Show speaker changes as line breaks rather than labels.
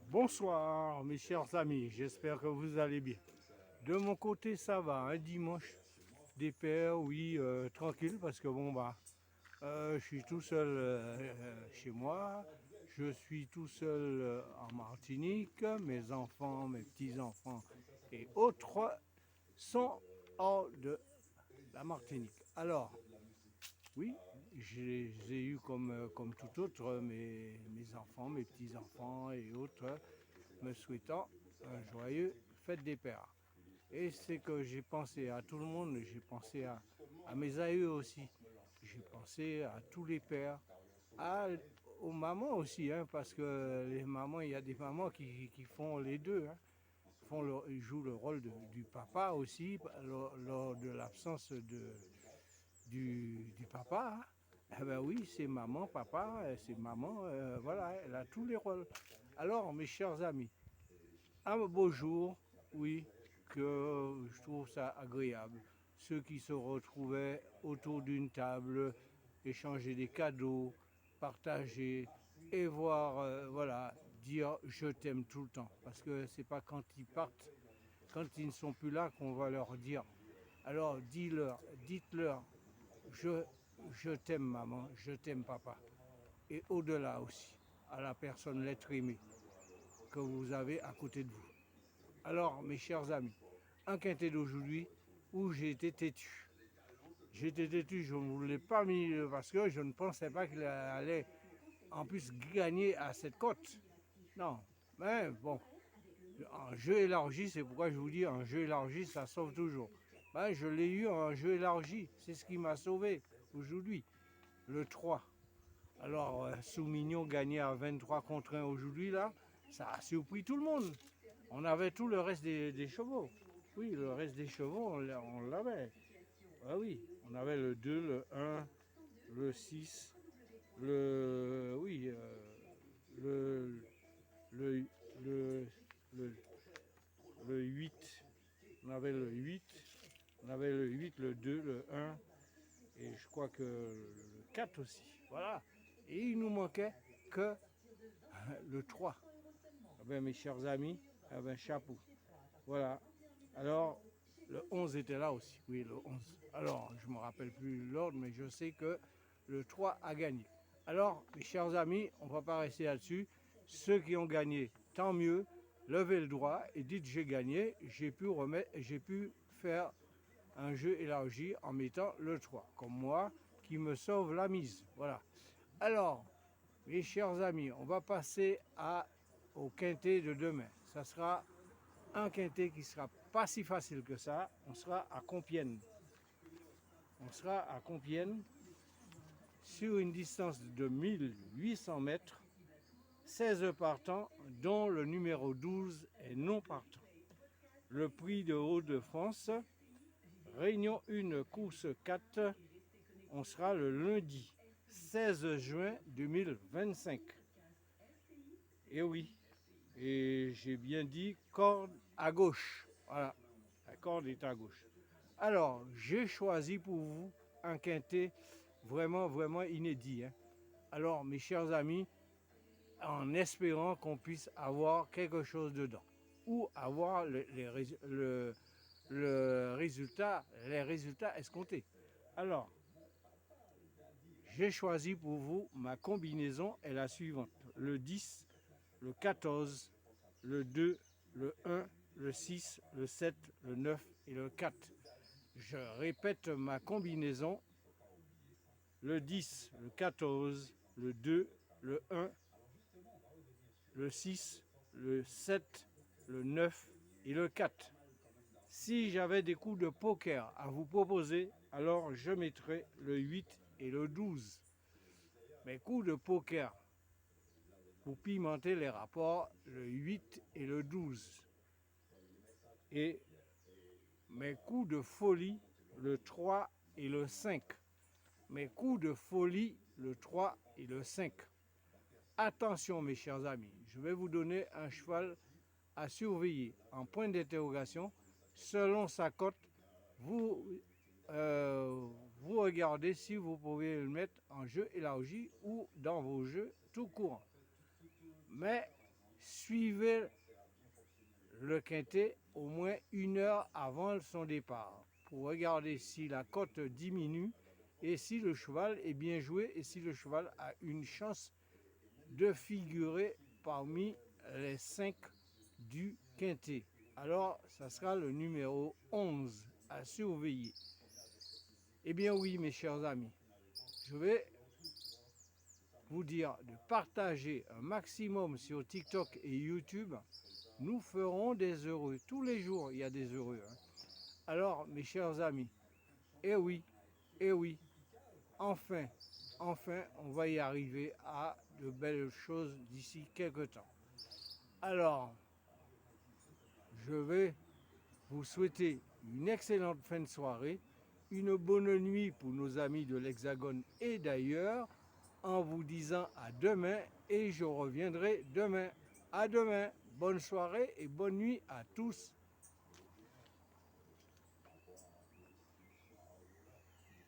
Bonsoir mes chers amis, j'espère que vous allez bien. De mon côté ça va, un dimanche des pères, oui, tranquille parce que bon bah je suis tout seul chez moi, je suis tout seul en Martinique, mes enfants, mes petits-enfants et autres sont hors de la Martinique. Alors, oui, j'ai eu comme tout autre mes enfants, mes petits-enfants et autres me souhaitant un joyeux fête des pères. Et c'est que j'ai pensé à tout le monde, j'ai pensé à mes aïeux aussi, j'ai pensé à tous les pères, à, aux mamans aussi, hein, parce que les mamans, il y a des mamans qui font les deux, hein, ils jouent le rôle du papa aussi lors de l'absence du papa. Hein. Eh ben oui, c'est maman, papa, c'est maman, voilà, elle a tous les rôles. Alors, mes chers amis, un beau jour, oui, que je trouve ça agréable. Ceux qui se retrouvaient autour d'une table, échanger des cadeaux, partager et voir, voilà, dire je t'aime tout le temps. Parce que c'est pas quand ils partent, quand ils ne sont plus là qu'on va leur dire. Alors dites-leur, je, je t'aime maman, je t'aime papa. Et au-delà aussi, à la personne, l'être aimé que vous avez à côté de vous. Alors, mes chers amis, un quintet d'aujourd'hui où j'ai été têtu. J'étais têtu, je ne vous l'ai pas mis parce que je ne pensais pas qu'il allait en plus gagner à cette cote. Non, mais bon, un jeu élargi, c'est pourquoi je vous dis, un jeu élargi, ça sauve toujours. Ben, je l'ai eu en jeu élargi, c'est ce qui m'a sauvé aujourd'hui, le 3. Alors, Soumignon gagnait à 23 contre 1 aujourd'hui, là, ça a surpris tout le monde. On avait tout le reste des chevaux. Oui, le reste des chevaux, on l'avait. Ah oui, on avait le 2, le 1, le 6, le. Oui, le, le, le, le, le 8. On avait le 8. On avait le 8, le 2, le 1. Et je crois que le 4 aussi. Voilà. Et il nous manquait que le 3. Eh bien, mes chers amis, eh bien, chapeau. Voilà. Alors, le 11 était là aussi. Oui, le 11. Alors, je ne me rappelle plus l'ordre, mais je sais que le 3 a gagné. Alors, mes chers amis, on ne va pas rester là-dessus. Ceux qui ont gagné, tant mieux. Levez le doigt et dites j'ai gagné. J'ai pu faire un jeu élargi en mettant le 3. Comme moi, qui me sauve la mise. Voilà. Alors, mes chers amis, on va passer au quintet de demain. Ça sera un quintet qui sera pas si facile que ça. On sera à Compiègne. On sera à Compiègne sur une distance de 1800 mètres, 16 partants, dont le numéro 12 est non partant. Le prix de Hauts-de-France, Réunion 1, course 4, on sera le lundi 16 juin 2025. Et oui, et j'ai bien dit corde à gauche. Voilà, la corde est à gauche. Alors, j'ai choisi pour vous un quintet vraiment, vraiment inédit. Hein. Alors, mes chers amis, en espérant qu'on puisse avoir quelque chose dedans ou avoir les résultats escomptés. Alors, j'ai choisi pour vous, ma combinaison est la suivante. Le 10, le 14, le 2, le 1, le 6, le 7, le 9 et le 4. Je répète ma combinaison. Le 10, le 14, le 2, le 1, le 6, le 7, le 9 et le 4. Si j'avais des coups de poker à vous proposer, alors je mettrais le 8 et le 12. Mes coups de poker, pour pimenter les rapports, le 8 et le 12. Et mes coups de folie, le 3 et le 5. Mes coups de folie, le 3 et le 5. Attention mes chers amis, je vais vous donner un cheval à surveiller en point d'interrogation. Selon sa cote, vous, vous regardez si vous pouvez le mettre en jeu élargi ou dans vos jeux tout courant. Mais suivez le quintet au moins 1 heure avant son départ pour regarder si la cote diminue et si le cheval est bien joué et si le cheval a une chance de figurer parmi les 5 du quintet. Alors, ça sera le numéro 11 à surveiller. Eh bien oui, mes chers amis, je vais vous dire de partager un maximum sur TikTok et YouTube. Nous ferons des heureux. Tous les jours, il y a des heureux. Alors, mes chers amis, eh oui, enfin, on va y arriver à de belles choses d'ici quelques temps. Alors, je vais vous souhaiter une excellente fin de soirée, une bonne nuit pour nos amis de l'Hexagone et d'ailleurs, en vous disant à demain et je reviendrai demain. À demain, bonne soirée et bonne nuit à tous.